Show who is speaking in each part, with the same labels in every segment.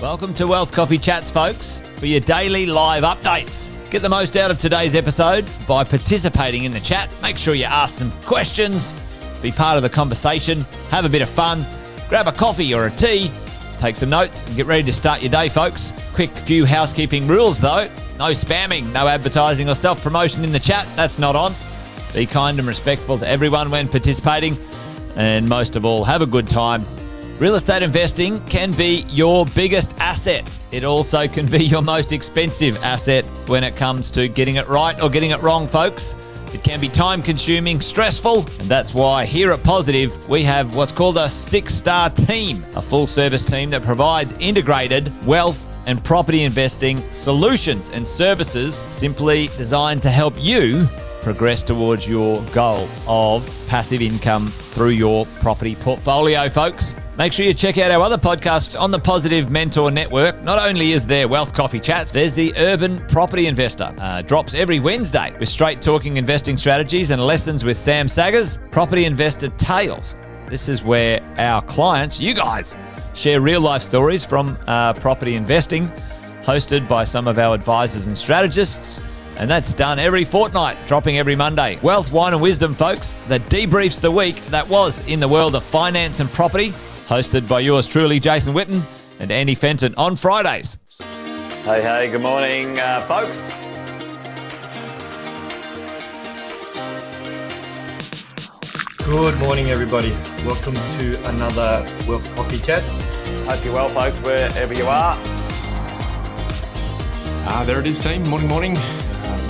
Speaker 1: Welcome to Wealth Coffee Chats, folks, for your daily live updates. Get the most out of today's episode by participating in the chat. Make sure you ask some questions, be part of the conversation, have a bit of fun, grab a coffee or a tea, take some notes, and get ready to start your day, folks. Quick few housekeeping rules, though. No spamming, no advertising or self-promotion in the chat. That's not on. Be kind and respectful to everyone when participating. And most of all, have a good time. Real estate investing can be your biggest asset. It also can be your most expensive asset when it comes to getting it right or getting it wrong, folks. It can be time-consuming, stressful, and that's why here at Positive, we have what's called a 6-star team, a full-service team that provides integrated wealth and property investing solutions and services simply designed to help you progress towards your goal of passive income through your property portfolio, folks. Make sure you check out our other podcasts on the Positive Mentor Network. Not only is there Wealth Coffee Chats, there's the Urban Property Investor. Drops every Wednesday with straight talking investing strategies and lessons with Sam Saggers. Property Investor Tales. This is where our clients, you guys, share real life stories from property investing, hosted by some of our advisors and strategists. And that's done every fortnight, dropping every Monday. Wealth, Wine and Wisdom, folks, that debriefs the week that was in the world of finance and property, hosted by yours truly, Jason Witten and Andy Fenton on Fridays. Hey, good morning, folks.
Speaker 2: Good morning, everybody. Welcome to another Wealth Coffee Chat.
Speaker 1: Hope you're well, folks, wherever you are.
Speaker 3: There it is, team. Morning.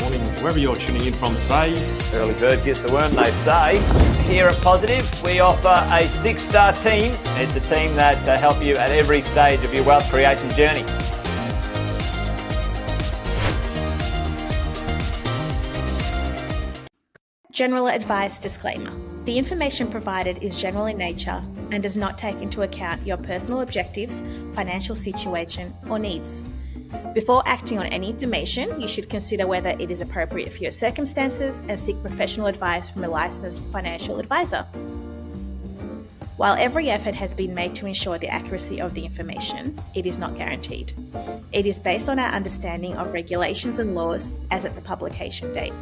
Speaker 3: Morning, wherever you're tuning in from today.
Speaker 1: Early bird gets the worm, they say. Here at Positive, we offer a 6-star team. It's a team that help you at every stage of your wealth creation journey.
Speaker 4: General advice disclaimer. The information provided is general in nature and does not take into account your personal objectives, financial situation, or needs. Before acting on any information, you should consider whether it is appropriate for your circumstances and seek professional advice from a licensed financial advisor. While every effort has been made to ensure the accuracy of the information, it is not guaranteed. It is based on our understanding of regulations and laws as at the publication date.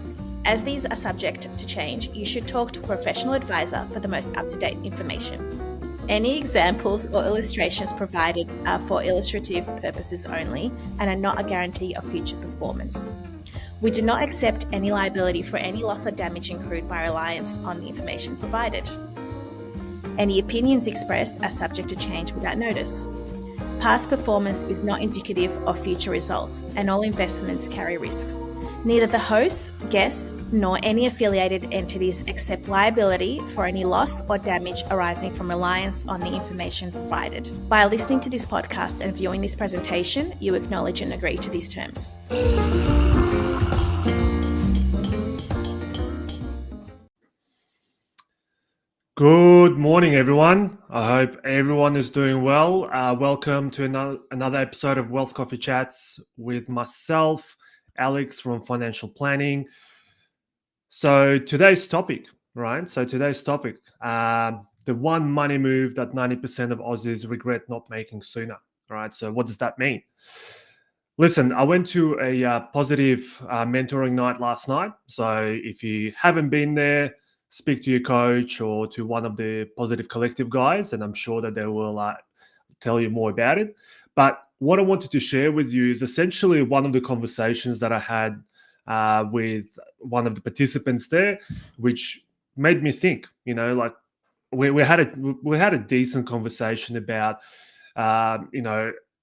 Speaker 4: As these are subject to change, you should talk to a professional advisor for the most up-to-date information. Any examples or illustrations provided are for illustrative purposes only and are not a guarantee of future performance. We do not accept any liability for any loss or damage incurred by reliance on the information provided. Any opinions expressed are subject to change without notice. Past performance is not indicative of future results, and all investments carry risks. Neither the hosts, guests, nor any affiliated entities accept liability for any loss or damage arising from reliance on the information provided. By listening to this podcast and viewing this presentation, you acknowledge and agree to these terms.
Speaker 2: Good morning, everyone. I hope everyone is doing well. Welcome to another episode of Wealth Coffee Chats with myself, Alex from Financial Planning. So today's topic, the one money move that 90% of Aussies regret not making sooner, right? So what does that mean? Listen, I went to a positive mentoring night last night. So if you haven't been there, speak to your coach or to one of the Positive Collective guys, and I'm sure that they will tell you more about it. But what I wanted to share with you is essentially one of the conversations that I had with one of the participants there, which made me think. We had a decent conversation about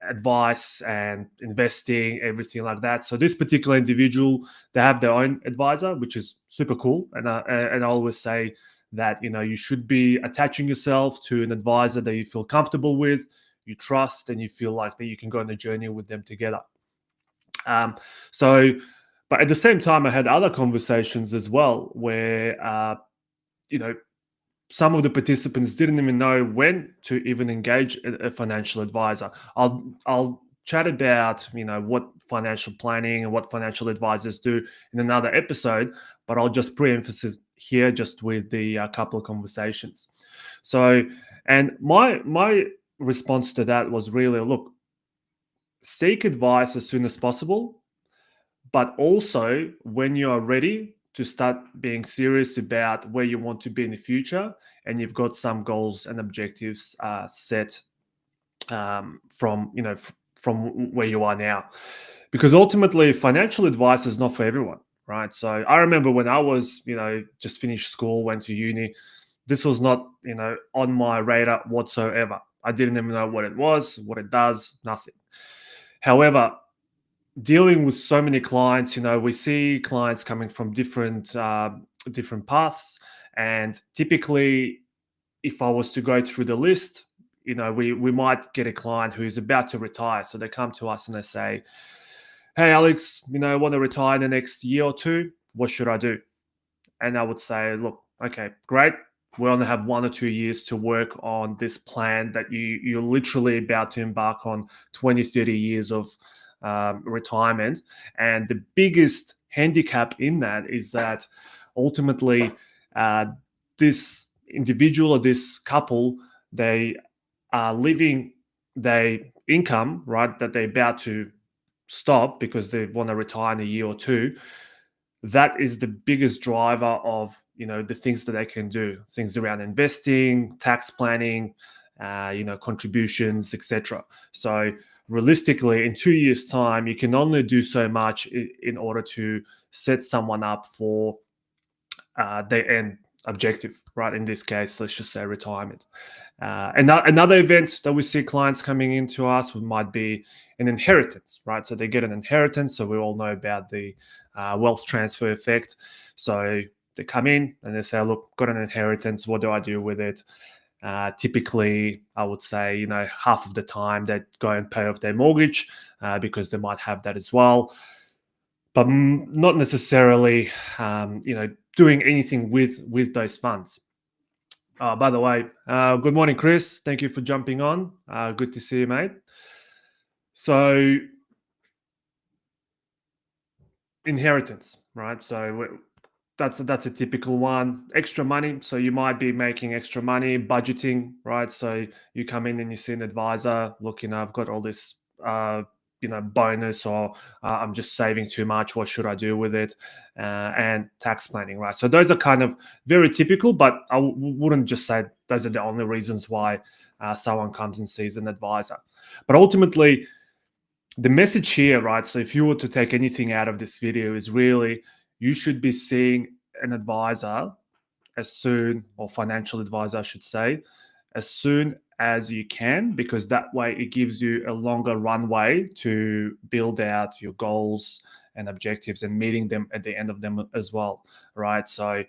Speaker 2: advice and investing, everything like that. So this particular individual, they have their own advisor, which is super cool. And I always say that you should be attaching yourself to an advisor that you feel comfortable with, you trust, and you feel like that you can go on a journey with them together. But at the same time, I had other conversations as well where, some of the participants didn't even know when to even engage a financial advisor. I'll chat about, what financial planning and what financial advisors do in another episode, but I'll just pre-emphasize here just with the couple of conversations. So, and my response to that was really, look, seek advice as soon as possible, but also when you are ready to start being serious about where you want to be in the future, and you've got some goals and objectives set from from where you are now. Because ultimately, financial advice is not for everyone, right? So I remember when I was just finished school, went to uni, this was not on my radar whatsoever. I didn't even know what it was, what it does, nothing. However, dealing with so many clients, we see clients coming from different paths, and typically, if I was to go through the list, we might get a client who's about to retire. So they come to us and they say, "Hey, Alex, I want to retire in the next year or two. What should I do?" And I would say, "Look, okay, great. We only have 1 or 2 years to work on this plan that you're literally about to embark on 20, 30 years of retirement." And the biggest handicap in that is that ultimately this individual or this couple, they are living their income, right, that they're about to stop because they want to retire in a year or two. That is the biggest driver of the things that they can do, things around investing, tax planning, contributions, etc. So realistically, in 2 years' time, you can only do so much in order to set someone up for their end objective, right? In this case, let's just say retirement. Another event that we see clients coming into us might be an inheritance, right? So they get an inheritance. So we all know about the wealth transfer effect. So they come in and they say, "Look, got an inheritance. What do I do with it?" Typically, I would say, half of the time they go and pay off their mortgage because they might have that as well, but not necessarily, doing anything with those funds. By the way, good morning, Chris. Thank you for jumping on. Good to see you, mate. So, inheritance, right? So that's a typical one. Extra money. So you might be making extra money, budgeting, right? So you come in and you see an advisor. Look, I've got all this, bonus, or I'm just saving too much. What should I do with it? And tax planning, right? So those are kind of very typical, but I wouldn't just say those are the only reasons why someone comes and sees an advisor. But ultimately, the message here, right? So if you were to take anything out of this video, is really you should be seeing an advisor as soon, or financial advisor, I should say, as soon as you can, because that way it gives you a longer runway to build out your goals and objectives and meeting them at the end of them as well, right? So,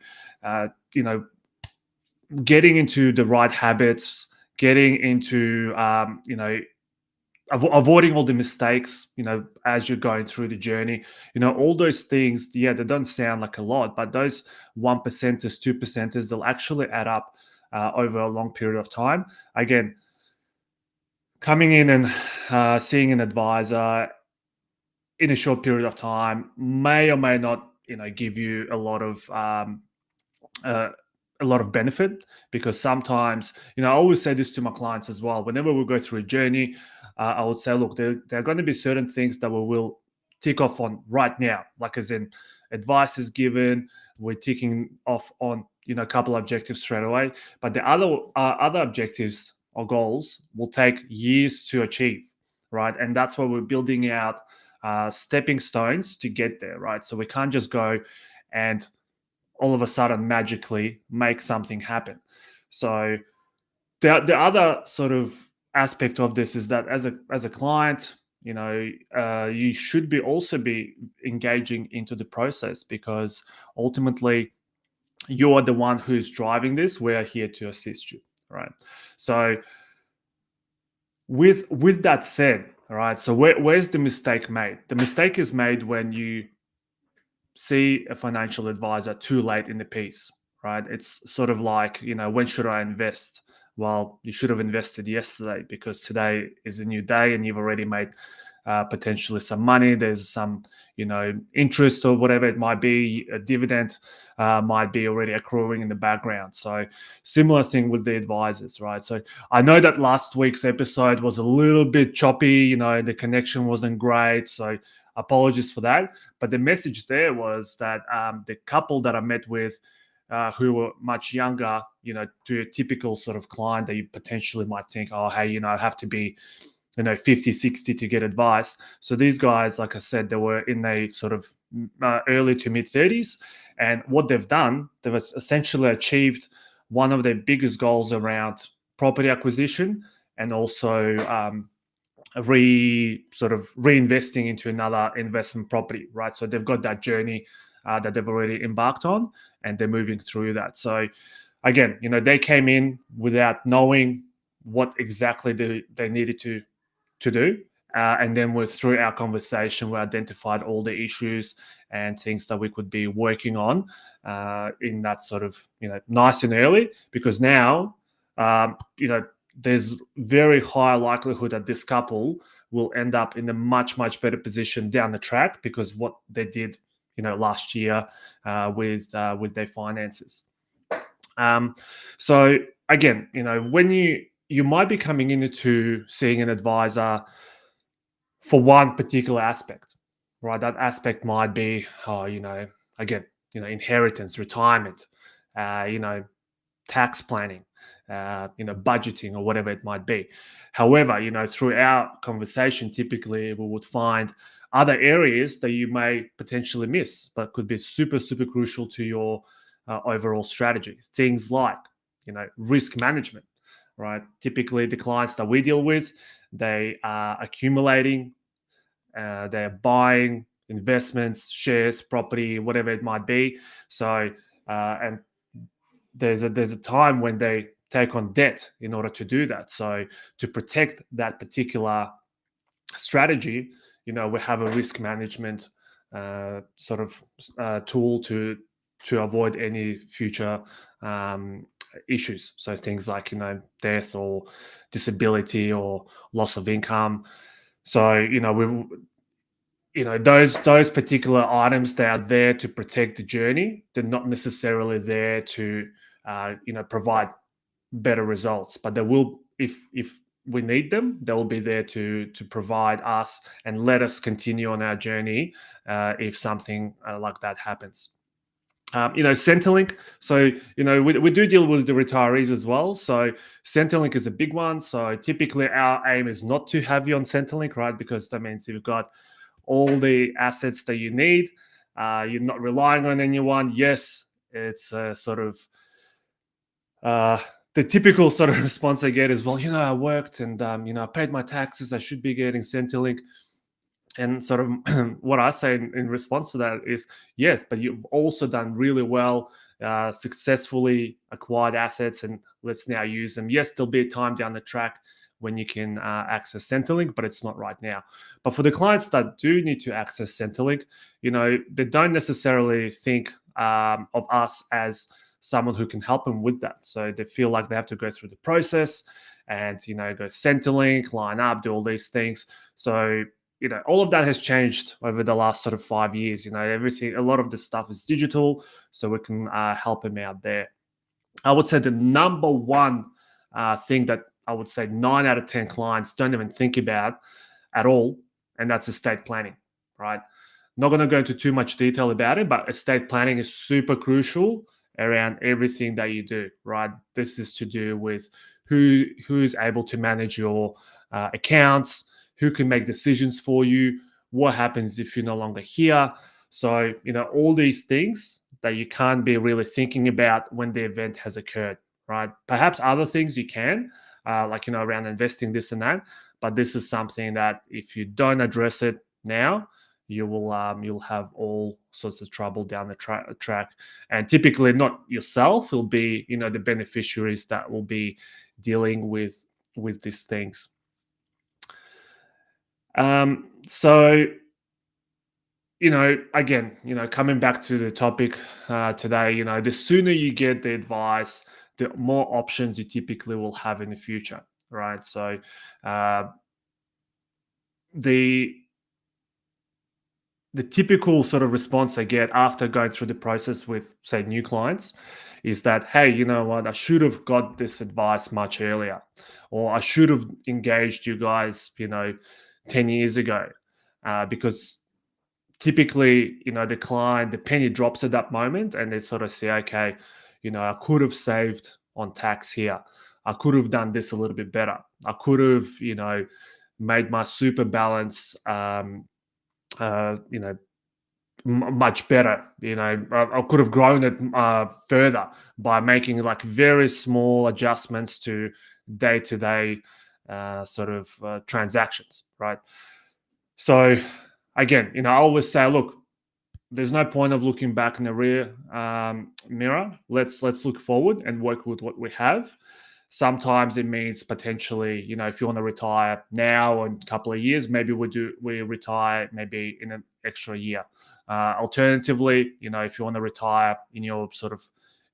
Speaker 2: getting into the right habits, getting into, avoiding all the mistakes, as you're going through the journey, all those things, they don't sound like a lot, but those 1%ers, 2%ers, they'll actually add up over a long period of time. Again, coming in and seeing an advisor in a short period of time may or may not, give you a lot of benefit, because sometimes, I always say this to my clients as well. Whenever we go through a journey, I would say, look, there are going to be certain things that we will tick off on right now, like as in advice is given, we're ticking off on a couple of objectives straight away. But the other objectives or goals will take years to achieve, right? And that's why we're building out stepping stones to get there, right? So we can't just go and all of a sudden magically make something happen. So the other sort of aspect of this is that as a client, you should also be engaging into the process, because ultimately you are the one who's driving this. We are here to assist you, right? So with that said, all right, so where's the mistake made? The mistake is made when you see a financial advisor too late in the piece, right? It's sort of like, when should I invest? Well, you should have invested yesterday, because today is a new day and you've already made potentially some money. There's some, interest or whatever it might be. A dividend might be already accruing in the background. So similar thing with the advisors, right? So I know that last week's episode was a little bit choppy. The connection wasn't great. So apologies for that. But the message there was that the couple that I met with, who were much younger, to a typical sort of client that you potentially might think, oh, hey, I have to be 50, 60 to get advice. So these guys, like I said, they were in their sort of early to mid 30s. And what they've done, they've essentially achieved one of their biggest goals around property acquisition, and also reinvesting into another investment property, right? So they've got that journey that they've already embarked on, and they're moving through that. So again, they came in without knowing what exactly they needed to do. And then through our conversation, we identified all the issues and things that we could be working on in that sort of, nice and early, because now, there's very high likelihood that this couple will end up in a much, much better position down the track because what they did, last year with their finances. So again, when you might be coming into seeing an advisor for one particular aspect, right? That aspect might be, inheritance, retirement, tax planning, budgeting, or whatever it might be. However, through our conversation, typically we would find other areas that you may potentially miss, but could be super, super crucial to your overall strategy. Things like, risk management, right? Typically the clients that we deal with, they are accumulating, they're buying investments, shares, property, whatever it might be. So, and there's a time when they take on debt in order to do that. So to protect that particular strategy, we have a risk management tool to avoid any future issues. So things like, death or disability or loss of income. So, those particular items, they are there to protect the journey. They're not necessarily there to, provide better results, but they will, if we need them, they will be there to provide us and let us continue on our journey if something like that happens. Centrelink. So, we do deal with the retirees as well. So Centrelink is a big one. So typically our aim is not to have you on Centrelink, right? Because that means you've got all the assets that you need. You're not relying on anyone. Yes, it's sort of the typical sort of response I get is, well, I worked and, I paid my taxes. I should be getting Centrelink. And sort of what I say in response to that is, yes, but you've also done really well, successfully acquired assets, and let's now use them. Yes, there'll be a time down the track when you can access Centrelink, but it's not right now. But for the clients that do need to access Centrelink, they don't necessarily think of us as someone who can help them with that. So they feel like they have to go through the process and, go Centrelink, line up, do all these things. So, all of that has changed over the last sort of 5 years. Everything, a lot of this stuff is digital, so we can help them out there. I would say the number one thing that I would say 9 out of 10 clients don't even think about at all, and that's estate planning, right? Not going to go into too much detail about it, but estate planning is super crucial around everything that you do, right? This is to do with who's able to manage your accounts, who can make decisions for you, what happens if you're no longer here. So, all these things that you can't be really thinking about when the event has occurred, right? Perhaps other things you can, like, around investing, this and that. But this is something that if you don't address it now, you'll have all sorts of trouble down the track. And typically not yourself, it'll be, the beneficiaries that will be dealing with these things. So, again, coming back to the topic today, the sooner you get the advice, the more options you typically will have in the future, right? So, the typical sort of response I get after going through the process with, say, new clients is that, hey, you know what, I should have got this advice much earlier, or I should have engaged you guys, 10 years ago, because typically, the penny drops at that moment, and they sort of say, okay, I could have saved on tax here. I could have done this a little bit better. I could have, made my super balance, much better. I could have grown it further by making like very small adjustments to day-to-day transactions, right? So again, I always say, look, there's no point of looking back in the rear mirror. Let's look forward and work with what we have. Sometimes it means potentially, if you want to retire now or in a couple of years, maybe we retire maybe in an extra year. Alternatively, if you want to retire in your sort of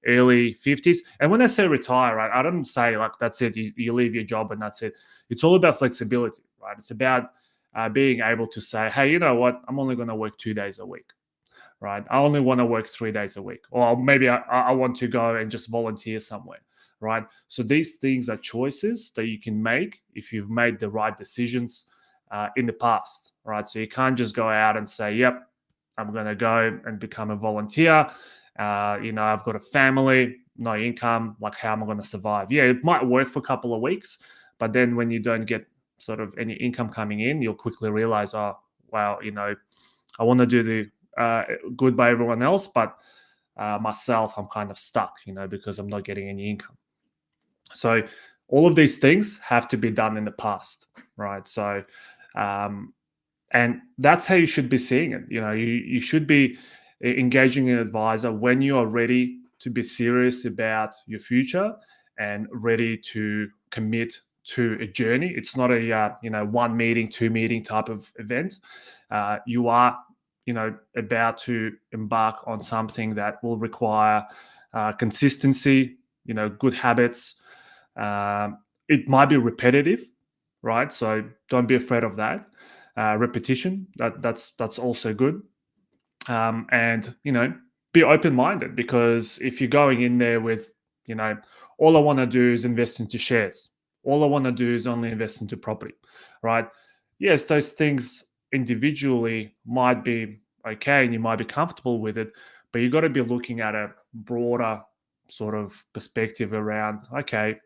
Speaker 2: early 50s. And when I say retire, right, I don't say like that's it, you leave your job and that's it. It's all about flexibility, right? It's about being able to say, hey, you know what, I'm only going to work 2 days a week, right? I only want to work 3 days a week. Or maybe I want to go and just volunteer somewhere, right? So these things are choices that you can make if you've made the right decisions in the past, right? So you can't just go out and say, yep, I'm going to go and become a volunteer. I've got a family, no income, like how am I going to survive? Yeah, it might work for a couple of weeks, but then when you don't get sort of any income coming in, you'll quickly realize, oh, wow, I want to do the good by everyone else, but myself, I'm kind of stuck, because I'm not getting any income. So all of these things have to be done in the past, right? So, and that's how you should be seeing it. You should be engaging an advisor when you are ready to be serious about your future and ready to commit to a journey. It's not a 1 meeting, 2 meeting type of event. You are about to embark on something that will require consistency, good habits. It might be repetitive, right? So don't be afraid of that. Repetition, that's also good. And be open-minded, because if you're going in there with all I want to do is invest into shares, all I want to do is only invest into property, right? Yes, those things individually might be okay and you might be comfortable with it, but you got to be looking at a broader sort of perspective around, okay,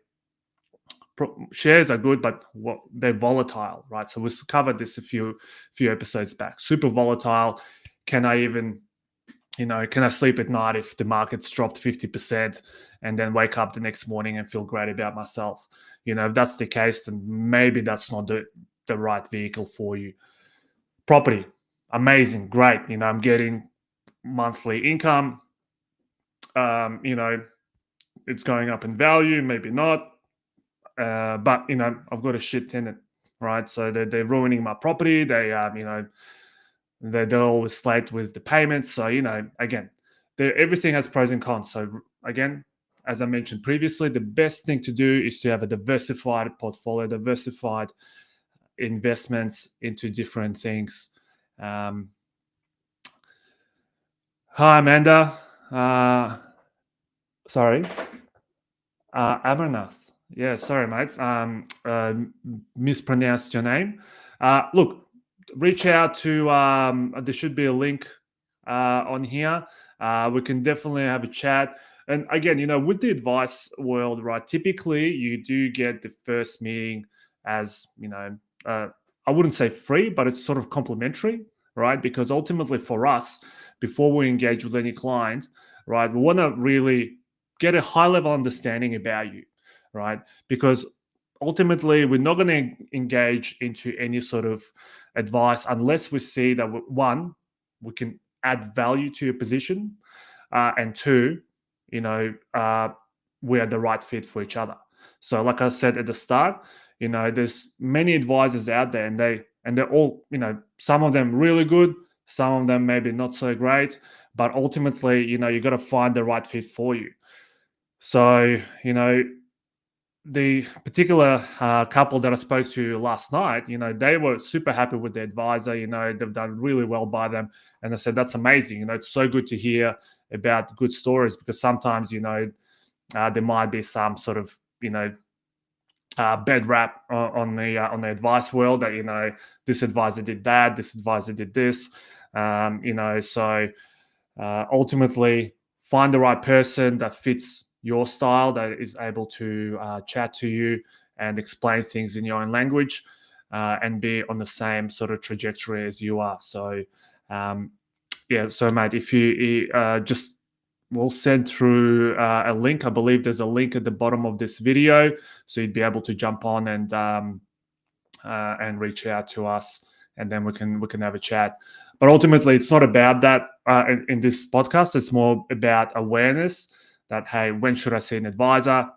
Speaker 2: shares are good, but they're volatile, right? So we covered this a few episodes back. Super volatile. Can I even, can I sleep at night if the market's dropped 50% and then wake up the next morning and feel great about myself? If that's the case, then maybe that's not the right vehicle for you. Property, amazing, great. I'm getting monthly income. It's going up in value, maybe not. But I've got a shit tenant, right? So they're ruining my property. They're always late with the payments. So again, everything has pros and cons. So again, as I mentioned previously, the best thing to do is to have a diversified portfolio, diversified investments into different things. Hi, Amanda. Sorry, Amarnath. Yeah, sorry, mate. Mispronounced your name. Look, reach out to, there should be a link on here. We can definitely have a chat. And again, with the advice world, right, typically you do get the first meeting as, I wouldn't say free, but it's sort of complimentary, right? Because ultimately for us, before we engage with any client, right, we want to really get a high level understanding about you, right? Because ultimately we're not going to engage into any sort of advice unless we see that, one, we can add value to your position, and two, we are the right fit for each other. So like I said at the start, there's many advisors out there, and they're all, some of them really good, some of them maybe not so great, but ultimately, you got to find the right fit for you. So, the particular couple that I spoke to last night, they were super happy with their advisor. They've done really well by them. And I said, that's amazing. It's so good to hear about good stories, because sometimes, there might be some sort of, bad rap on the advice world that, this advisor did that, this advisor did this, so ultimately find the right person that fits your style, that is able to chat to you and explain things in your own language, and be on the same sort of trajectory as you are. So, so mate, if you we'll send through a link. I believe there's a link at the bottom of this video, so you'd be able to jump on and reach out to us, and then we can have a chat. But ultimately, it's not about that in this podcast. It's more about awareness that, hey, when should I see an advisor?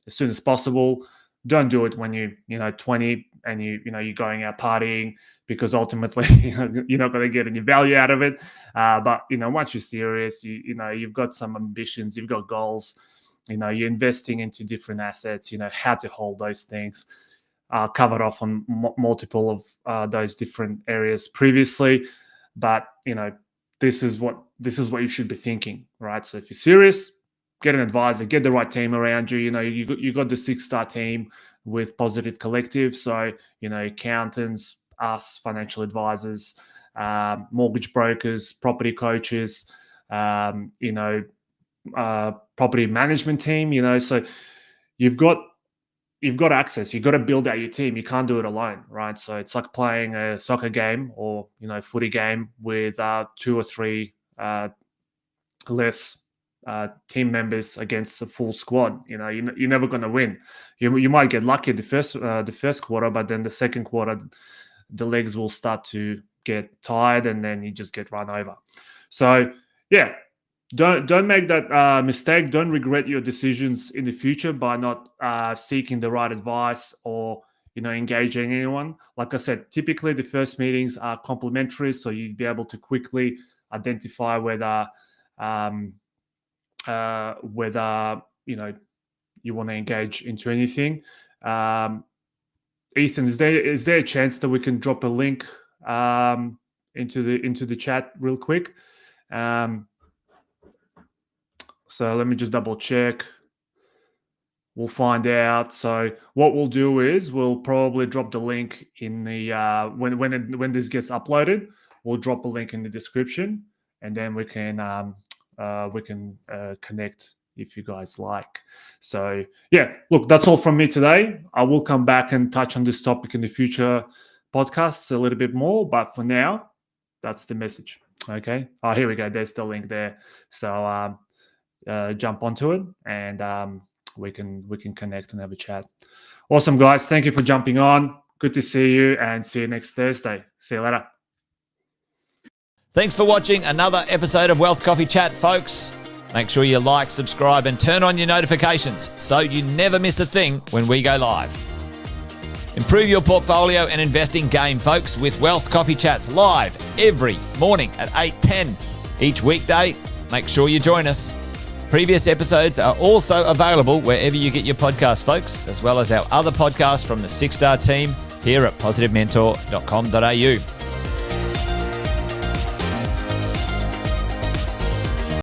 Speaker 2: As soon as possible. Don't do it when you're 20 and you're going out partying, because ultimately you're not going to get any value out of it. But once you're serious, you've got some ambitions, you've got goals, you're investing into different assets, how to hold those things. Covered off on multiple of those different areas previously, but this is what you should be thinking, right? So if you're serious, get an advisor, get the right team around you. You got the 6-star team with Positive Collective. So, accountants, us, financial advisors, mortgage brokers, property coaches, property management team, so you've got access. You've got to build out your team. You can't do it alone, right? So it's like playing a soccer game or, footy game with 2 or 3 less team members against a full squad. You're never going to win. You might get lucky the first quarter, but then the second quarter, the legs will start to get tired, and then you just get run over. So yeah, don't make that mistake. Don't regret your decisions in the future by not seeking the right advice or engaging anyone. Like I said, typically the first meetings are complimentary, so you'd be able to quickly identify whether you want to engage into anything. Ethan, is there a chance that we can drop a link into the chat real quick? So let me just double check. We'll find out. So what we'll do is we'll probably drop the link in the when this gets uploaded. We'll drop a link in the description, and then we can connect if you guys like. So yeah, look, that's all from me today. I will come back and touch on this topic in the future podcasts a little bit more, but for now, that's the message. Okay. Oh, here we go. There's the link there. So jump onto it, and we can connect and have a chat. Awesome, guys. Thank you for jumping on. Good to see you, and see you next Thursday. See you later.
Speaker 1: Thanks for watching another episode of Wealth Coffee Chat, folks. Make sure you like, subscribe, and turn on your notifications so you never miss a thing when we go live. Improve your portfolio and investing game, folks, with Wealth Coffee Chats live every morning at 8:10 each weekday. Make sure you join us. Previous episodes are also available wherever you get your podcasts, folks, as well as our other podcasts from the 6-star team here at positivementor.com.au.